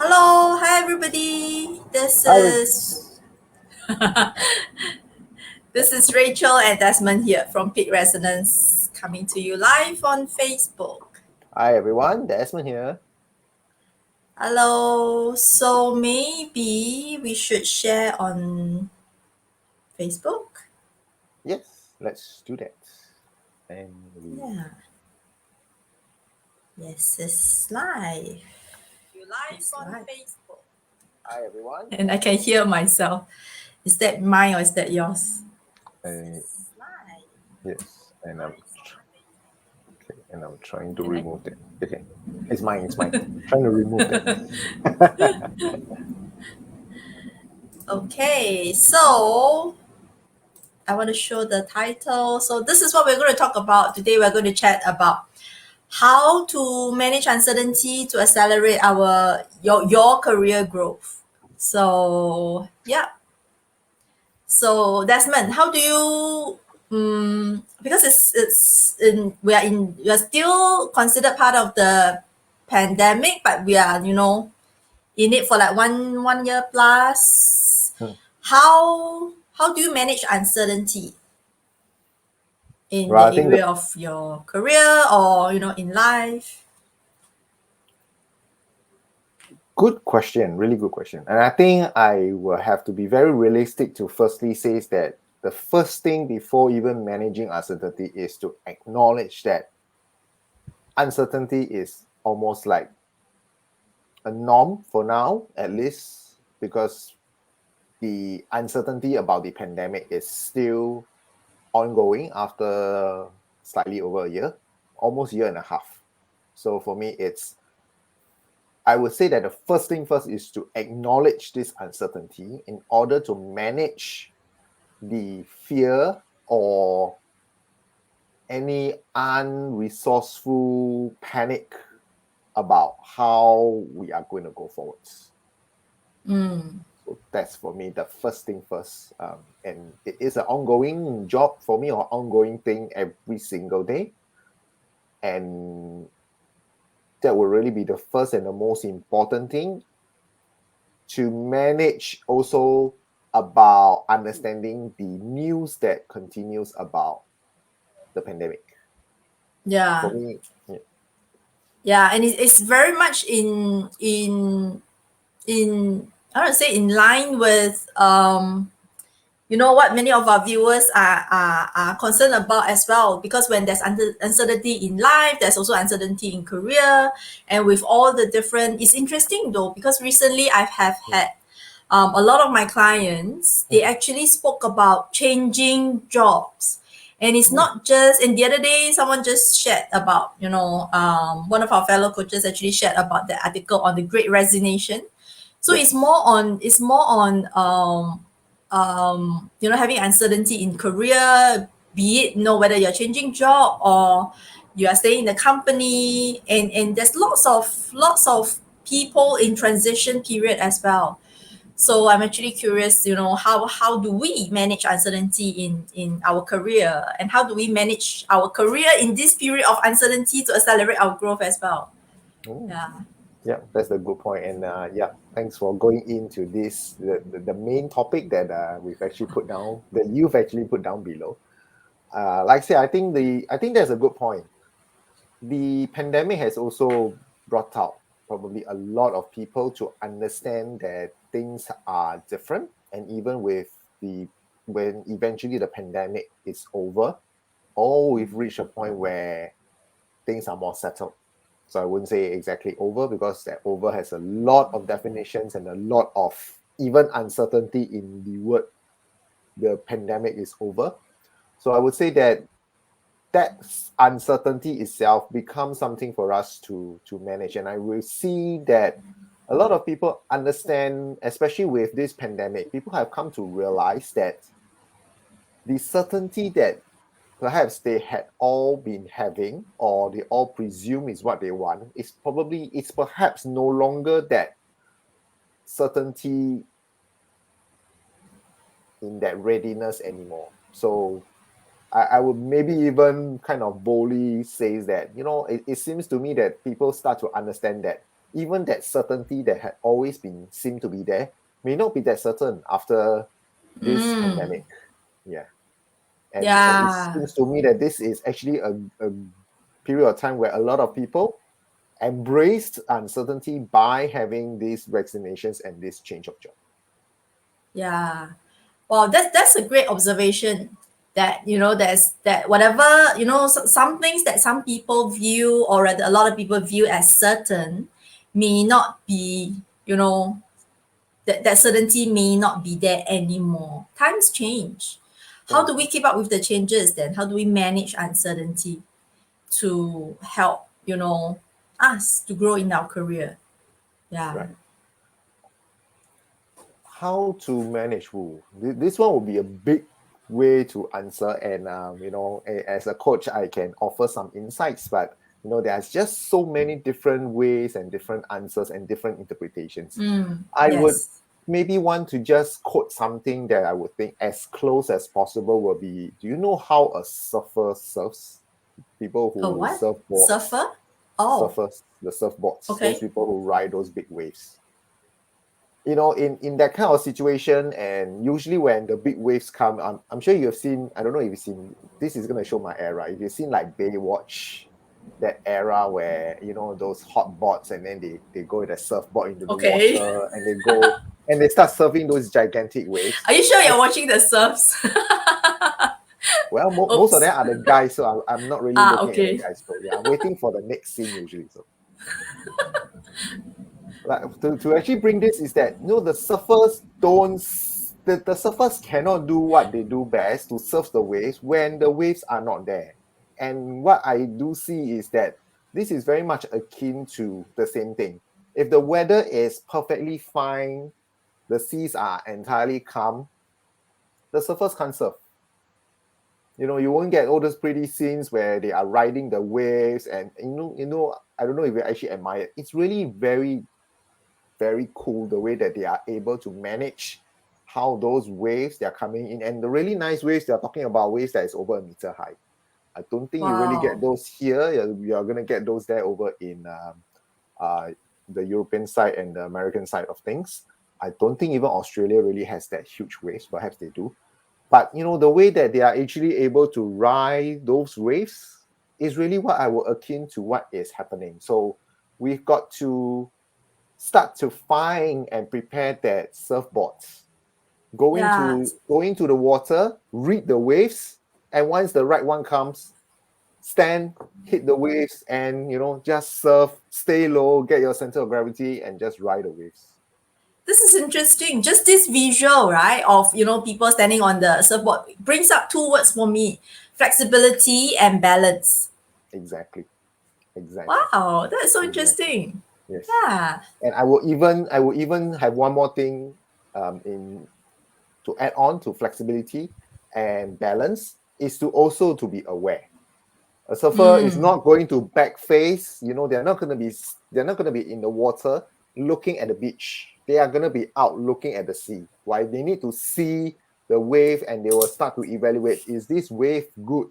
Hello, hi everybody. This Hi, is this is Rachel and Desmond here from Peak Resonance, coming to you live on Facebook. hi everyone, Desmond here. Hello. So maybe we should share on Facebook. Yes, let's do that. And Yeah. Yes, it's live. you live It's on live. Facebook. Hi everyone. And I can hear myself. Is that mine or is that yours? Uh, It's live. yes, and I'm trying to And I, remove that. Okay, it's mine. It's mine. Trying to remove that. okay, so I want to show the title. So this is what we're going to talk about today. We're going to chat about how to manage uncertainty to accelerate your career growth. So yeah. So Desmond, how do you because we are still considered part of the pandemic, but we are in it for like one year plus. How do you manage uncertainty in the Well, I think the area of your career or in life? good question, really good question. And I think I will have to be very realistic to firstly say that the first thing before even managing uncertainty is to acknowledge that uncertainty is almost like a norm for now, at least, because the uncertainty about the pandemic is still ongoing after slightly over a year, almost a year and a half. So for me, I would say that the first thing first is to acknowledge this uncertainty in order to manage the fear or any unresourceful panic about how we are going to go forwards. So that's for me the first thing first. And it is an ongoing job for me or ongoing thing every single day. And that will really be the first and the most important thing to manage also about understanding the news that continues about the pandemic. For Yeah, me, yeah. yeah, and it's very much in I don't say in line with what many of our viewers are concerned about as well, because when there's uncertainty in life, there's also uncertainty in career. And with all the different, it's interesting though, because recently I have had a lot of my clients, they actually spoke about changing jobs. And it's not just, and the other day someone just shared about, one of our fellow coaches actually shared about the article on the great resignation. So Yes. it's more on having uncertainty in career, be it whether you're changing job or you are staying in the company, and there's lots of people in transition period as well. So I'm actually curious, how do we manage uncertainty in our career, and how do we manage our career in this period of uncertainty to accelerate our growth as well? Oh, Yeah. yeah, that's a good point. And yeah, thanks for going into this, the main topic that we've actually put down, that you've actually put down below. Like I say, I think that's a good point. The pandemic has also brought out probably a lot of people to understand that things are different, and even with the when eventually the pandemic is over, we've reached a point where things are more settled. So I wouldn't say exactly over, because that over has a lot of definitions and a lot of even uncertainty in the word the pandemic is over. So I would say that that uncertainty itself becomes something for us to manage. And I will see that a lot of people understand, especially with this pandemic, people have come to realize that the certainty that perhaps they had all been having, or they all presume is what they want, it's perhaps no longer that certainty in that readiness anymore. So I would maybe even kind of boldly say that, it seems to me that people start to understand that even that certainty that had always been seemed to be there may not be that certain after this Mm, pandemic. Yeah. And it yeah. seems to me that this is actually a period of time where a lot of people embraced uncertainty by having these vaccinations and this change of job. Yeah. Well, that's a great observation. That there's that whatever some things that some people view, or rather a lot of people view as certain, may not be. That certainty may not be there anymore. Times change. How do we Mhm. keep up with the changes then? How do we manage uncertainty to help us to grow in our career? Yeah. Right. How to manage who? This one would be a big way to answer, and as a coach, I can offer some insights, but there's just so many different ways and different answers and different interpretations. I would Yes. maybe want to just quote something that I would think as close as possible will be, do you know how a surfer surfs? People A who what? surf boards, Surfer? Oh, surfers, the surfboards, those okay. people who ride those big waves. In that kind of situation, and usually when the big waves come, I'm sure you've seen, I don't know if you've seen, this is going to show my era, if you've seen like Baywatch, that era where those hot boards, and then they go with a surfboard into the Okay. water, and they go and they start surfing those gigantic waves. Are you sure I you're watching the surfs? Well, most of Oops. them are the guys, so I'm not really Ah, looking at the okay. guys. So yeah, I'm waiting for the next scene usually. So like to actually bring this is that the surfers don't the surfers cannot do what they do best to surf the waves when the waves are not there. And what I do see is that this is very much akin to the same thing. If the weather is perfectly fine, the seas are entirely calm, the surfers can't surf. You won't get all those pretty scenes where they are riding the waves, and I don't know if you actually admire it. It's really very, very cool the way that they are able to manage how those waves they are coming in, and the really nice waves they are talking about, waves that is over a meter high. I don't think you really get Wow. those here. You are going to get those there over in uh, the European side and the American side of things. I don't think even Australia really has that huge waves. Perhaps they do, but the way that they are actually able to ride those waves is really what I would akin to what is happening. So we've got to start to find and prepare that surfboards. Yeah. Go into the water, read the waves, and once the right one comes, stand, hit the waves, and just surf, stay low, get your center of gravity, and just ride the waves. This is interesting. Just this visual, right, of people standing on the surfboard brings up two words for me: flexibility and balance. Exactly, exactly, Wow, that's so exactly. interesting. Yes. Yeah. And I will even have one more thing in to add on to flexibility and balance is to also to be aware. A surfer is Mm. not going to back face. They're not going to be in the water looking at the beach. They are going to be out looking at the sea. Why? They need to see the wave, and they will start to evaluate, is this wave good?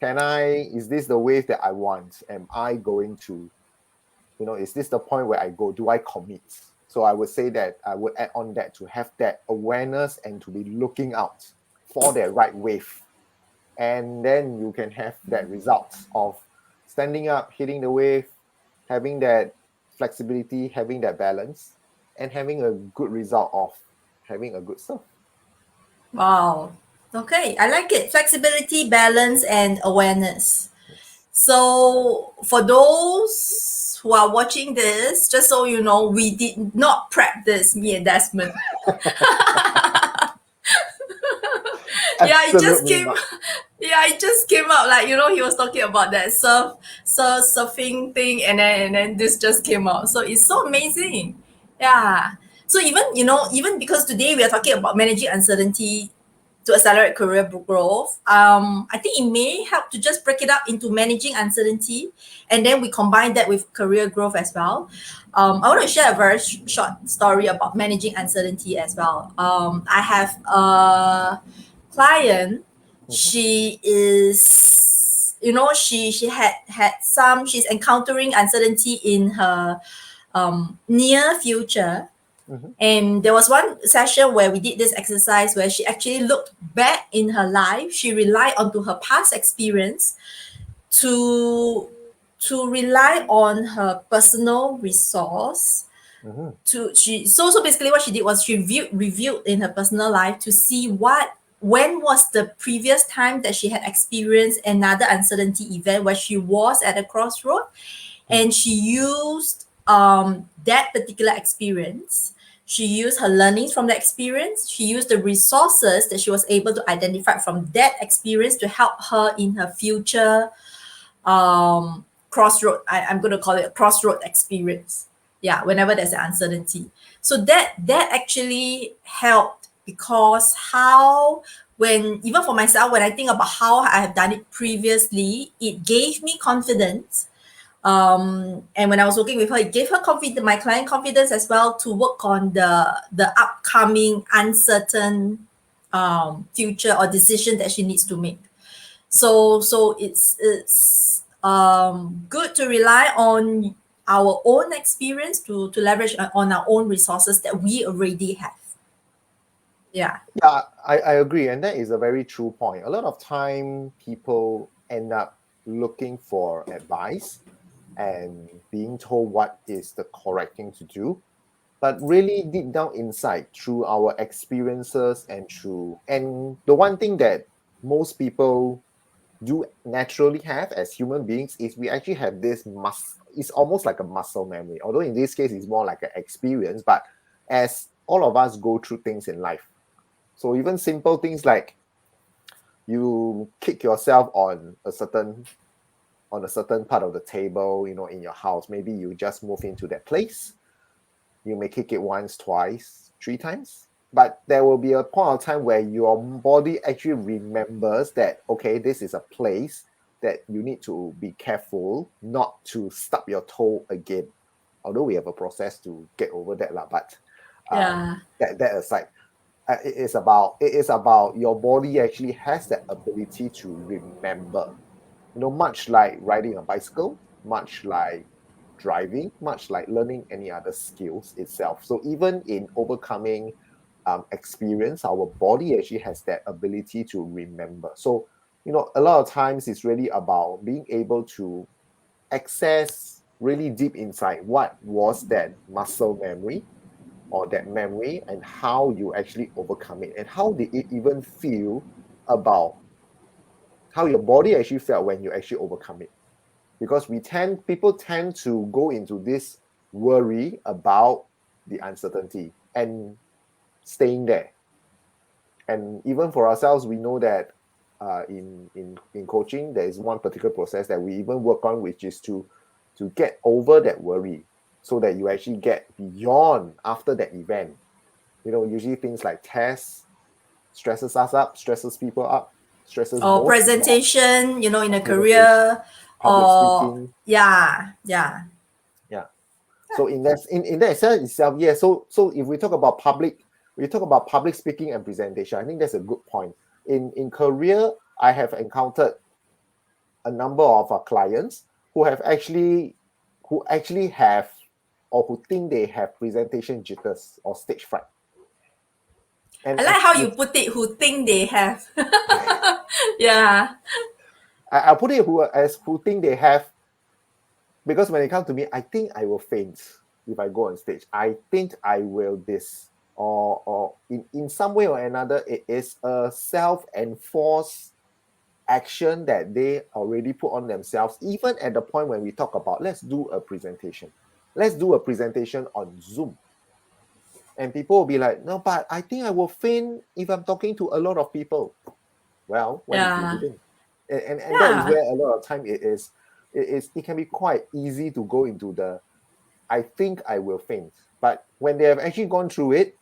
Is this the wave that I want? Am I going to, is this the point where I go? Do I commit? So I would say that I would add on that to have that awareness and to be looking out for that right wave, and then you can have that result of standing up, hitting the wave, having that flexibility, having that balance, and having a good result of having a good surf. Wow. Okay, I like it. Flexibility, balance, and awareness. Yes. So, for those who are watching this, just so you know, we did not prep this, me and Desmond. Yeah, it just Absolutely came. not. Yeah, it just came out like he was talking about that surfing thing, and then this just came out. So it's so amazing. Yeah. So even because today we are talking about managing uncertainty to accelerate career growth, I think it may help to just break it up into managing uncertainty, and then we combine that with career growth as well. I want to share a very short story about managing uncertainty as well. I have a client. Mhm. She is, she had some. She's encountering uncertainty in her near future. Mhm. And there was one session where we did this exercise where she actually looked back in her life. She relied onto her past experience to rely on her personal resource Mhm. to she so basically what she did was she reviewed in her personal life to see when was the previous time that she had experienced another uncertainty event where she was at a crossroad, Mm. and she used that particular experience. She used her learnings from the experience. She used the resources that she was able to identify from that experience to help her in her future crossroad. I'm going to call it a crossroad experience. Yeah, whenever there's an uncertainty. So that actually helped, because how when even for myself, when I think about how I have done it previously, it gave me confidence. And when I was working with her, it gave her confidence, my client confidence as well, to work on the upcoming uncertain future or decision that she needs to make. So it's good to rely on our own experience to leverage on our own resources that we already have. Yeah. Yeah, I agree. And that is a very true point. A lot of time people end up looking for advice and being told what is the correct thing to do. But really deep down inside, through our experiences and the one thing that most people do naturally have as human beings is we actually have this it's almost like a muscle memory, although in this case it's more like an experience. But as all of us go through things in life, so even simple things like you kick yourself on a certain part of the table, in your house, maybe you just move into that place, you may kick it once, twice, three times, but there will be a point of time where your body actually remembers that, okay, this is a place that you need to be careful not to stub your toe again. Although we have a process to get over that, but Yeah. that aside, it is about your body actually has that ability to remember, much like riding a bicycle, much like driving, much like learning any other skills itself. So even in overcoming experience, our body actually has that ability to remember. So a lot of times it's really about being able to access really deep inside what was that muscle memory or that memory, and how you actually overcome it, and how did it even feel, about how your body actually felt when you actually overcome it. Because people tend to go into this worry about the uncertainty and staying there. And even for ourselves, we know that in coaching, there is one particular process that we even work on, which is to get over that worry, so that you actually get beyond after that event. Usually things like tests stresses us up, stresses people up, stresses Or most people up. presentation, in a Presentation, career, public or speaking, yeah, yeah. yeah. So in that sense itself, yeah. So if we talk about public speaking and presentation, I think that's a good point. In career, I have encountered a number of our clients who actually have, or who think they have presentation jitters or stage fright. I And like how you put it, who think they have. Yeah. I put it who think they have, because when it comes to me, I think I will faint if I go on stage. I think I will this, or in some way or another, it is a self-enforced action that they already put on themselves. Even at the point when we talk about, let's do a presentation, on Zoom, and people will be like, no, but I think I will faint if I'm talking to a lot of people. Well, what if you Yeah. didn't? And that is Yeah. where a lot of time it can be quite easy to go into the I think I will faint. But when they have actually gone through it,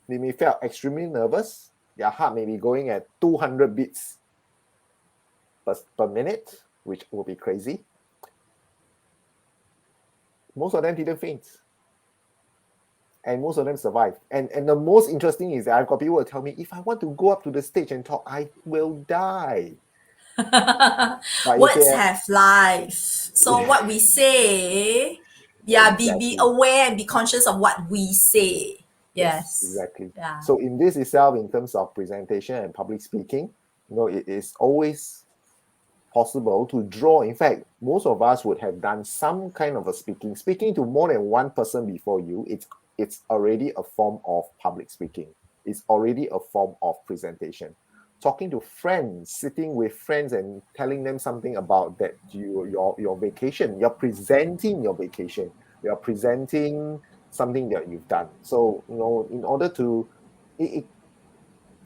they may feel extremely nervous. Their heart may be going at 200 beats per minute, which will be crazy. Most of them didn't faint. And most of them survived. And the most interesting is that I've got people who tell me, if I want to go up to the stage and talk, I will die. But if Words they have life. So what we say, Yeah, be Exactly. aware and be conscious of what we say. Yes, Yes. exactly. Yeah. So in this itself, in terms of presentation and public speaking, it is always possible to draw. In fact, most of us would have done some kind of a speaking to more than one person before you. It's already a form of public speaking. It's already a form of presentation. Talking to friends, sitting with friends and telling them something about that your vacation. You're presenting your vacation. You're presenting something that you've done. So in order to it,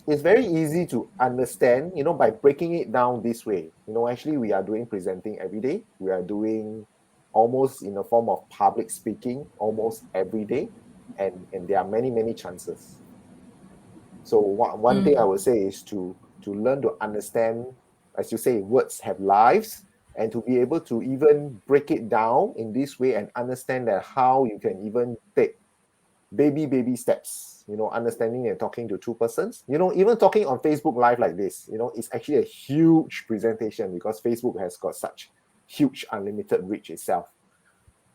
it's very easy to understand, by breaking it down this way. Actually, we are doing presenting every day. We are doing almost in a form of public speaking almost every day. And there are many, many chances. So one thing I would say is to learn to understand, as you say, words have lives, and to be able to even break it down in this way and understand that how you can even take baby steps, understanding and talking to two persons, even talking on Facebook Live like this, it's actually a huge presentation because Facebook has got such huge unlimited reach itself.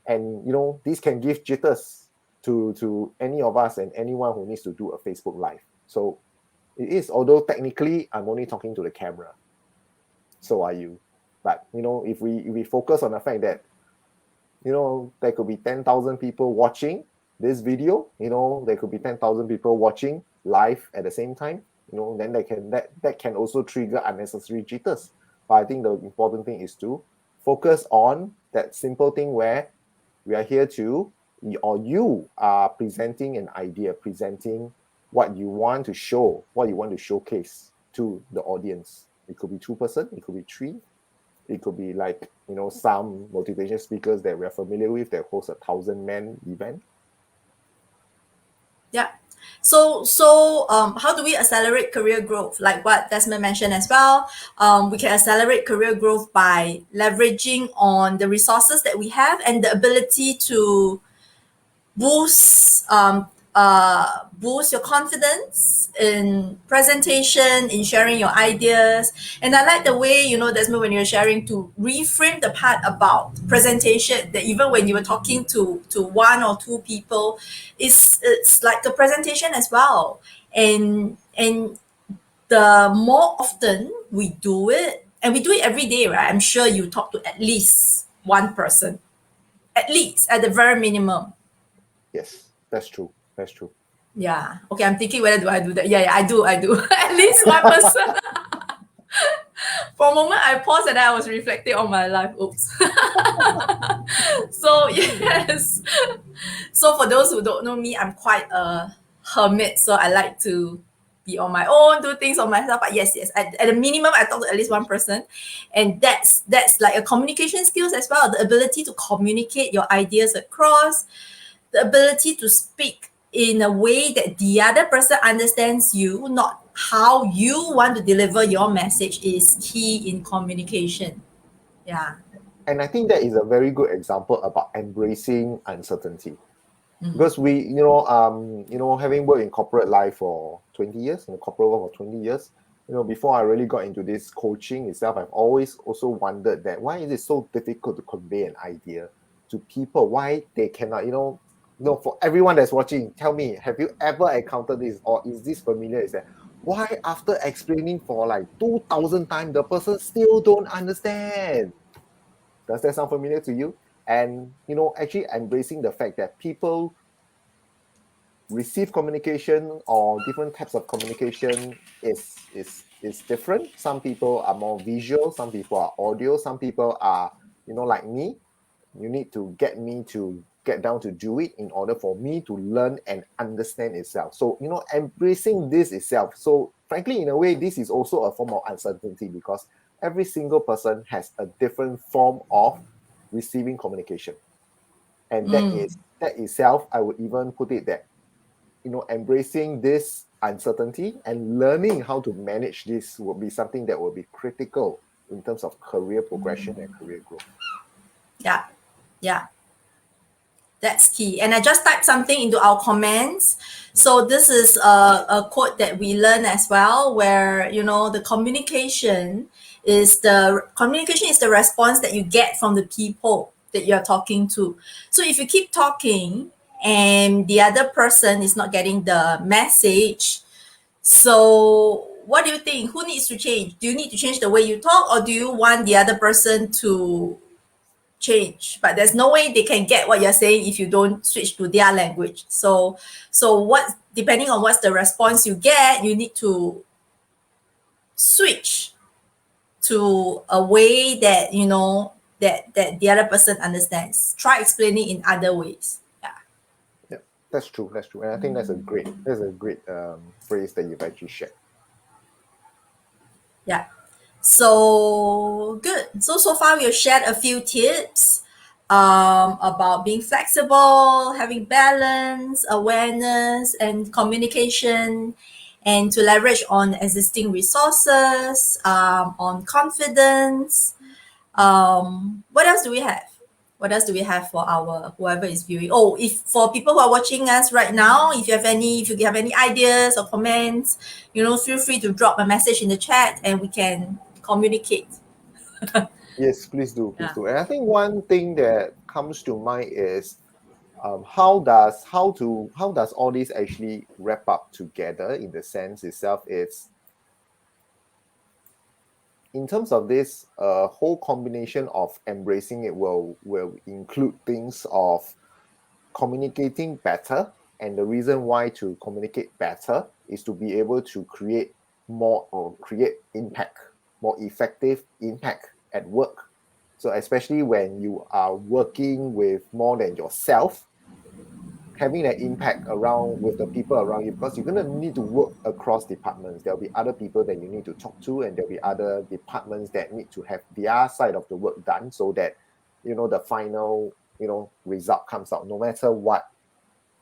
And this can give jitters to any of us and anyone who needs to do a Facebook Live. So it is, although technically I'm only talking to the camera, so are you. But if we focus on the fact that there could be 10,000 people watching this video, there could be 10,000 people watching live at the same time, then that can also trigger unnecessary jitters. But I think the important thing is to focus on that simple thing where we are here to, or you are presenting an idea, presenting what you want to show, what you want to showcase to the audience. It could be two-person, it could be three, it could be like, some motivation speakers that we're familiar with that host 1,000-man event. Yeah. How do we accelerate career growth? Like what Desmond mentioned as well, we can accelerate career growth by leveraging on the resources that we have and the ability to boost boost your confidence in presentation, in sharing your ideas. And I like the way, Desmond, when you're sharing, to reframe the part about presentation, that even when you were talking to one or two people, it's like a presentation as well. And the more often we do it, and we do it every day, right? I'm sure you talk to at least one person, at least at the very minimum. Yes, that's true. That's true. Yeah. Okay, I'm thinking whether do I do that. Yeah, I do. I do. At least one person. For a moment, I paused and I was reflecting on my life. Oops. So yes. So for those who don't know me, I'm quite a hermit. So I like to be on my own, do things on myself. But yes. At the minimum, I talk to at least one person, and that's like a communication skills as well. The ability to communicate your ideas across, the ability to speak in a way that the other person understands you, not how you want to deliver your message, is key in communication. Yeah. And I think that is a very good example about embracing uncertainty. Because we, having worked in corporate life for 20 years, in the corporate world for 20 years, before I really got into this coaching itself, I've always also wondered that why is it so difficult to convey an idea to people? Why they cannot, for everyone that's watching, tell me, have you ever encountered this, or is this familiar? Is that why after explaining for like 2,000 times, the person still don't understand? Does that sound familiar to you? And actually embracing the fact that people receive communication or different types of communication is different. Some people are more visual, some people are audio, some people are, like me. You need to get me to get down to do it in order for me to learn and understand itself. So, embracing this itself. So frankly, in a way, this is also a form of uncertainty because every single person has a different form of receiving communication. And that itself, I would even put it that embracing this uncertainty and learning how to manage this will be something that will be critical in terms of career progression and career growth. Yeah. Yeah. That's key. And I just typed something into our comments. So this is a quote that we learn as well, where the communication is the response that you get from the people. that you're talking to. So if you keep talking and the other person is not getting the message, so what do you think? Who needs to change? Do you need to change the way you talk, or do you want the other person to change? But there's no way they can get what you're saying if you don't switch to their language. So what, depending on what's the response you get, you need to switch to a way that that the other person understands. Try explaining in other ways. Yeah. Yeah, that's true. That's true. And I think that's a great phrase that you've actually shared. Yeah. So good. So far we've shared a few tips about being flexible, having balance, awareness, and communication, and to leverage on existing resources, on confidence. What else do we have? What else do we have for our whoever is viewing? Oh, if for people who are watching us right now, if you have any ideas or comments, feel free to drop a message in the chat and we can communicate. Yes, please do, please Yeah. do. And I think one thing that comes to mind is how does all this actually wrap up together in the sense itself? It's in terms of this whole combination of embracing it will include things of communicating better, and the reason why to communicate better is to be able to create more or create impact, more effective impact at work. So especially when you are working with more than yourself, having an impact around with the people around you, because you're going to need to work across departments. There'll be other people that you need to talk to, and there'll be other departments that need to have their side of the work done so that the final result comes out no matter what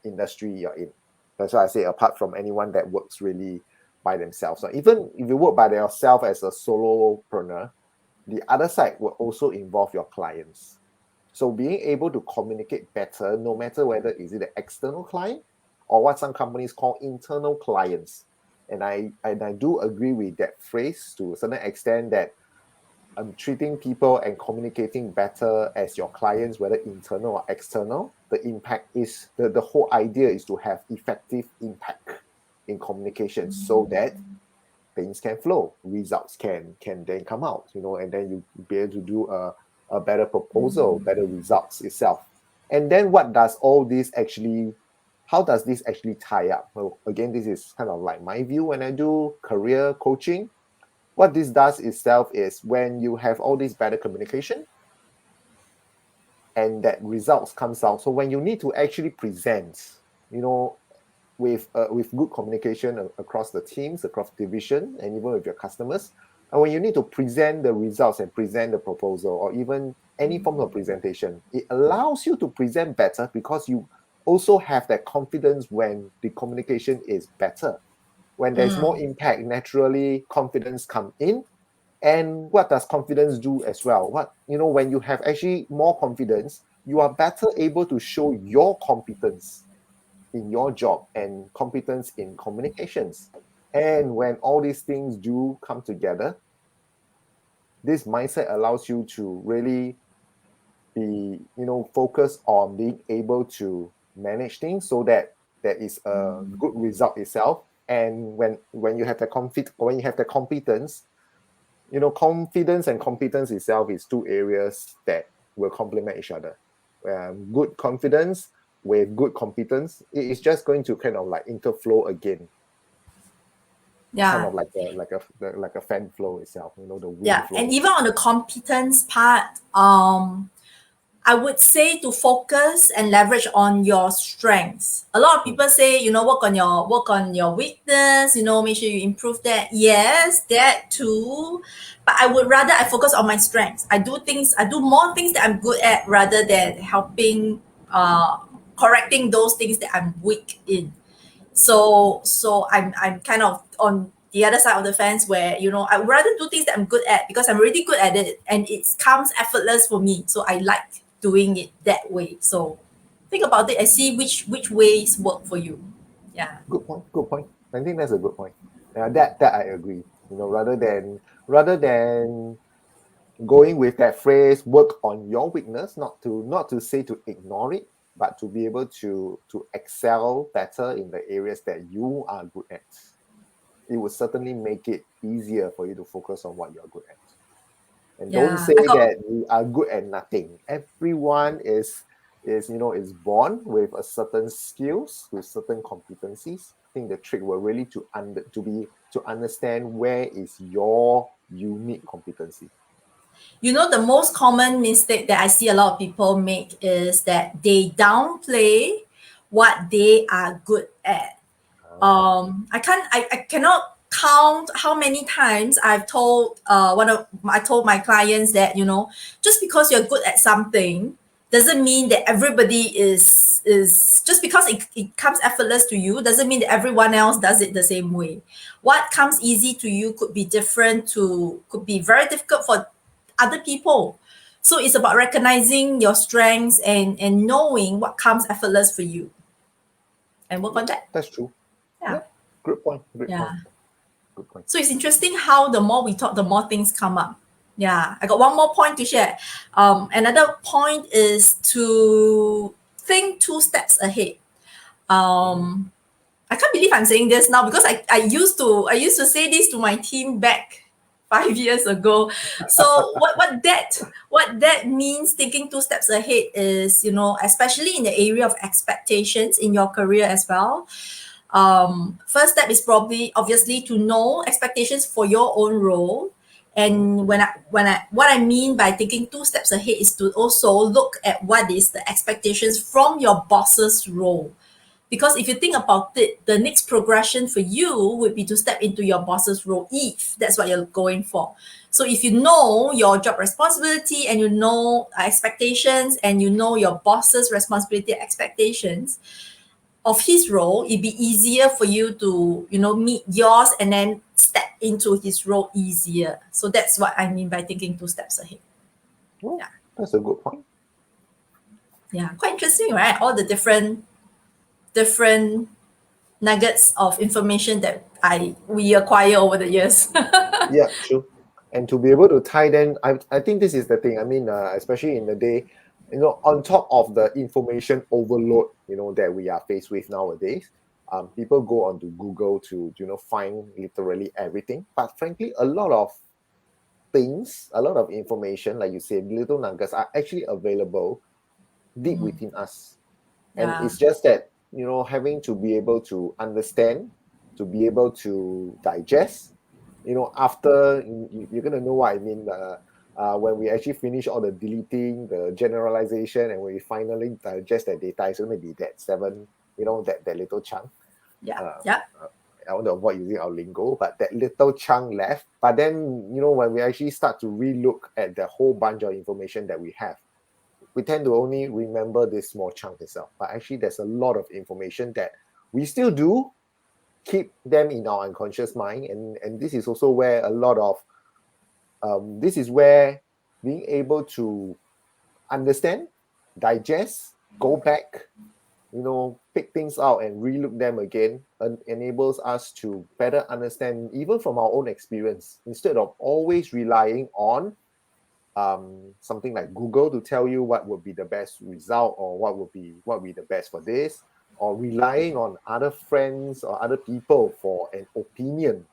industry you're in. That's why I say apart from anyone that works really by themselves. So even if you work by yourself as a solopreneur, the other side will also involve your clients. So being able to communicate better, no matter whether is it an external client or what some companies call internal clients. And I do agree with that phrase to a certain extent that treating people and communicating better as your clients, whether internal or external, the impact is the whole idea is to have effective impact in communication so that things can flow, results can then come out, and then you be able to do a better proposal, better results itself. And then how does this actually tie up? Well, again, this is kind of like my view when I do career coaching. What this does itself is when you have all this better communication and that results comes out. So when you need to actually present, you know, with good communication across the teams, across division, and even with your customers. And when you need to present the results and present the proposal, or even any form of presentation, it allows you to present better because you also have that confidence when the communication is better. When there's more impact, naturally confidence come in. And what does confidence do as well? When you have actually more confidence, you are better able to show your competence in your job and competence in communications. And when all these things do come together, this mindset allows you to really be, focused on being able to manage things so that there is a good result itself. And when you have the competence, confidence and competence itself is two areas that will complement each other. Good confidence with good competence, it is just going to kind of like interflow again, kind Yeah. of like a fan flow itself, the wind Yeah. And flow. even on the competence part, I would say to focus and leverage on your strengths. A lot of Mm, people say, work on your weakness, make sure you improve that. Yes, that too. But I would rather I focus on my strengths. I do more things that I'm good at rather than helping correcting those things that I'm weak in. So I'm kind of on the other side of the fence where I would rather do things that I'm good at because I'm really good at it and it comes effortless for me. So I like doing it that way. So think about it and see which ways work for you. Yeah. good point. Good point. I think that's a good point. That I agree. Rather than going with that phrase, work on your weakness, not to say to ignore it, but to be able to excel better in the areas that you are good at. It will certainly make it easier for you to focus on what you're good at. And don't Yeah, say I got that you are good at nothing. Everyone is born with a certain skills, with certain competencies. I think the trick will really to understand where is your unique competency. the most common mistake that I see a lot of people make is that they downplay what they are good at. Ah, I cannot count how many times I told my clients that, just because you're good at something doesn't mean that everybody is just because it comes effortless to you doesn't mean that everyone else does it the same way. What comes easy to you could be very difficult for other people. So it's about recognizing your strengths and knowing what comes effortless for you and work yeah, on that. that's true. Yeah. Yeah, good point. Great point. Yeah. Good point. So it's interesting how the more we talk, the more things come up. Yeah. I got one more point to share. Another point is to think two steps ahead. Mm. Um, I can't believe I'm saying this now because I used to say this to my team back 5 years ago. So what that means thinking two steps ahead is, especially in the area of expectations in your career as well. First step is probably obviously to know expectations for your own role. Mm. And what I mean by thinking two steps ahead is to also look at what is the expectations from your boss's role. Because if you think about it, the next progression for you would be to step into your boss's role if that's what you're going for. So if you know your job responsibility and you know expectations and you know your boss's responsibility and expectations of his role, it'd be easier for you to, meet yours and then step into his role easier. So that's what I mean by thinking two steps ahead. Well, Yeah. that's a good point. Yeah. Quite interesting, right? All the different nuggets of information that we acquire over the years. Yeah, true. And to be able to tie them, I think this is the thing. I mean, especially in the day, on top of the information overload, that we are faced with nowadays, people go onto Google to, find literally everything. But frankly, a lot of things, a lot of information, like you said, little nuggets are actually available deep within us. And Yeah. it's just that, having to be able to understand, to be able to digest, after you're going to know what I mean, when we actually finish all the deleting, the generalization, and when we finally digest that data, it's going to be that seven, that little chunk. Yeah. uh, Yeah. I want to avoid using our lingo, but that little chunk left. But then, when we actually start to relook at the whole bunch of information that we have, we tend to only remember this small chunk itself. But actually, there's a lot of information that we still do keep them in our unconscious mind. And this is also where a lot of, this is where being able to understand, digest, go back, pick things out and relook them again, enables us to better understand even from our own experience, instead of always relying on something like Google to tell you what would be the best result, or what would be the best for this, or relying on other friends or other people for an opinion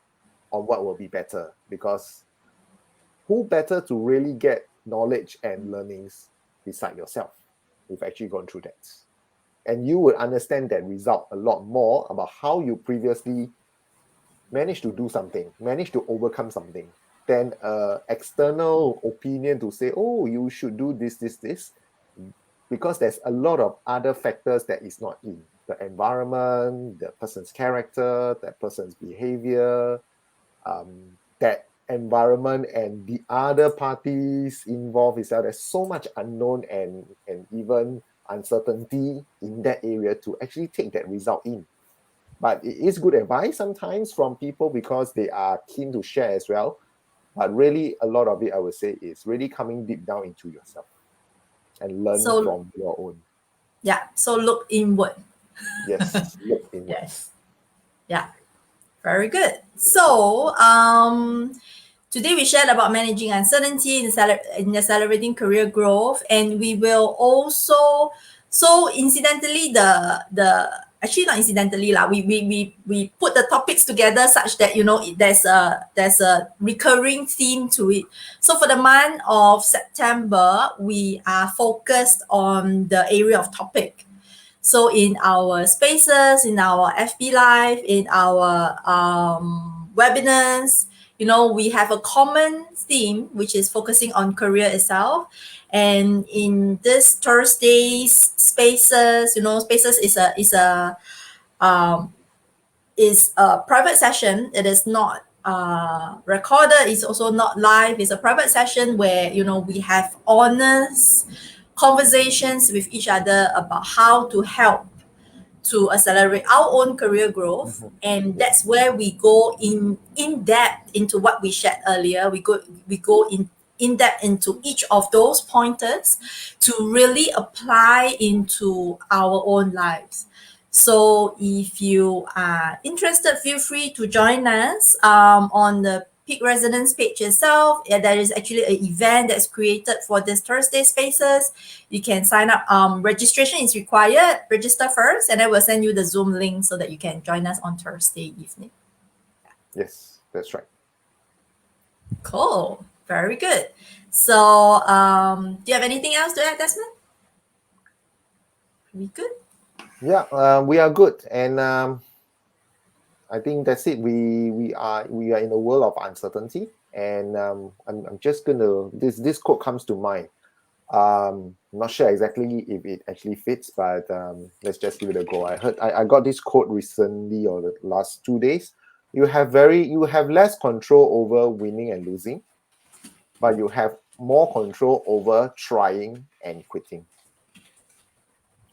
on what will be better. Because who better to really get knowledge and learnings beside yourself, who've actually gone through that? And you would understand that result a lot more about how you previously managed to do something, managed to overcome something, than external opinion to say, oh, you should do this, because there's a lot of other factors that is not in the environment, the person's character, that person's behavior, that environment, and the other parties involved is that there's so much unknown and even uncertainty in that area to actually take that result in. But it is good advice sometimes from people because they are keen to share as well. But really, a lot of it, I would say, is really coming deep down into yourself and learn So from your own. yeah. So look inward. Yes, look inwards. Yes. Yeah. Very good. So Today we shared about managing uncertainty in accelerating career growth, and we will also, so incidentally, the actually not incidentally lah, we put the topics together such that there's a recurring theme to it. So for the month of September, we are focused on the area of topic. So in our spaces, in our FB Live, in our webinars, we have a common theme, which is focusing on career itself. And in this Thursday's spaces, spaces um, is a private session. It is not recorded. It's also not live. It's a private session where we have honest conversations with each other about how to help to accelerate our own career growth. And Yes. that's where we go in depth into what we shared earlier. We go in depth into each of those pointers to really apply into our own lives. So if you are interested, feel free to join us on the Peak Resonance page itself. Yeah, there is actually an event that's created for this Thursday spaces. You can sign up. Registration is required. Register first, and I will send you the Zoom link so that you can join us on Thursday evening. Yes, that's right. Cool. Very good. So, do you have anything else to add, Desmond? We good? Yeah, we are good, and I think that's it. We are in a world of uncertainty, and I'm just gonna this quote comes to mind. I'm not sure exactly if it actually fits, but let's just give it a go. I got this quote recently or the last 2 days. You have less control over winning and losing, but you have more control over trying and quitting.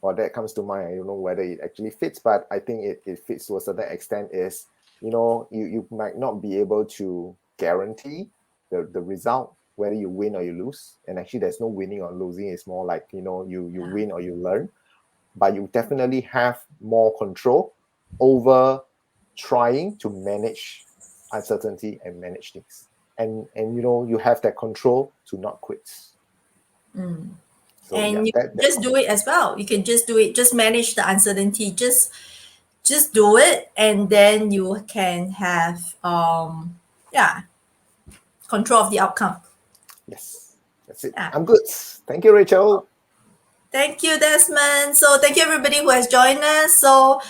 Or that comes to mind. I don't know whether it actually fits, but I think it fits to a certain extent. Is you might not be able to guarantee the result, whether you win or you lose. And actually there's no winning or losing. It's more like you win or you learn, but you definitely have more control over trying to manage uncertainty and manage things. And you have that control to not quit. So yeah, And you that just do it as well. You can just do it. Just manage the uncertainty. Just do it, and then you can have control of the outcome. yes, that's it. Yeah. I'm good. Thank you, Rachel. Thank you, Desmond. So thank you everybody who has joined us. So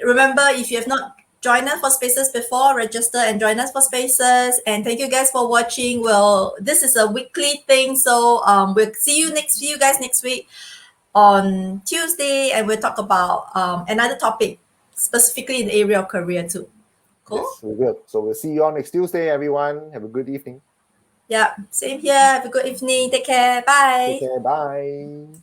remember, if you have not joined us for Spaces before, register and join us for Spaces. And thank you guys for watching. Well, this is a weekly thing, so we'll see you guys next week on Tuesday, and we'll talk about another topic specifically in the area of career too. Cool. Yes, we will. So we'll see you on next Tuesday, everyone. Have a good evening. Yeah. Same here. Have a good evening. Take care. Take Bye. care. Bye.